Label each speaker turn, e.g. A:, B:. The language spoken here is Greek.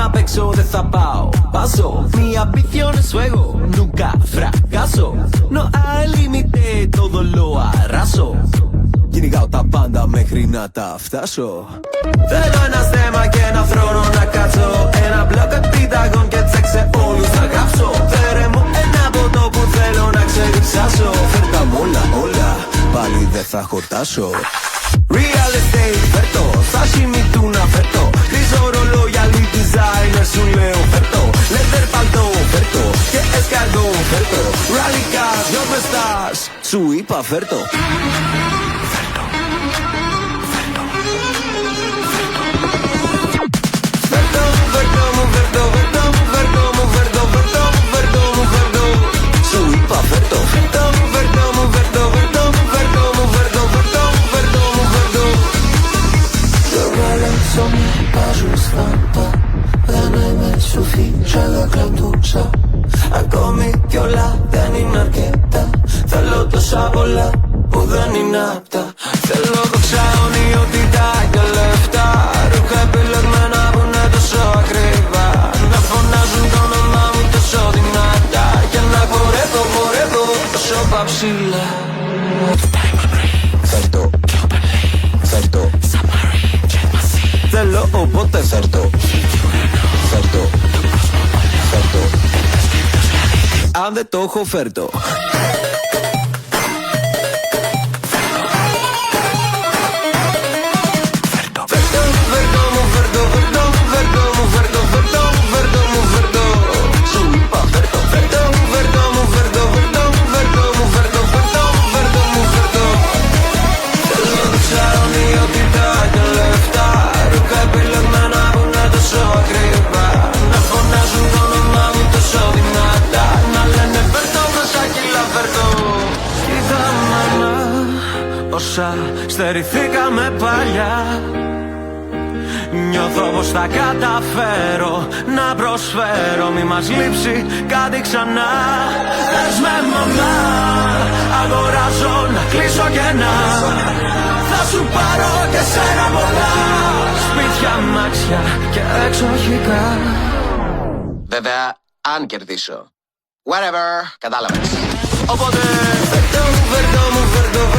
A: να παίξω δεν θα πάω. Paso, mi ambición es fuego, nunca fracaso. No hay límite, todo lo arraso. Κυνηγάω τα πάντα μέχρι να τα φτάσω. Θέλω ένα στέμα και ένα θρόνο να κάτσω. Ένα μπλοκ επιταγών και τσεκ σε όλους να γράψω. Φέρε μου ένα ποτό που θέλω να ξεριψάσω. Φέρτα μου όλα, πάλι δεν θα χορτάσω. Real estate, φέρτο, sashimi tuna, φέρτο. Χρυσό ρολόγια, lead designer, σου λέω φέρτο. Leather παλτό, φέρτο, και escargot, φέρτο. Rally cars, δυο με stars, σου είπα φέρτο. Ακόμη κι όλα δεν είναι αρκετά. Θέλω τόσα πολλά που δεν είναι απτά. Θέλω δοξα, ονειότητα και λεφτά. Ρούχα επιλεγμένα που είναι τόσο ακριβά. Να φωνάζουν το όνομά μου τόσο δυνατά. Και να χορεύω τόσο παψίλα. Φέρτο, φέρτο, θέλω οπότε φέρτο. Φέρτο, φέρτο. Αν δεν το έχω φέρτο. Όσα στερηθήκαμε παλιά, νιώθω πως θα καταφέρω να προσφέρω. Μη μας λείψει κάτι ξανά. Πες με μαμά, αγοράζω να κλείσω κενά. Θα σου πάρω και σένα πολλά, σπίτια, μάξια και εξοχικά.
B: Βέβαια, αν κερδίσω. Whatever, κατάλαβες.
A: Οπότε φέρτο μου, φέρτο μου, φέρτο.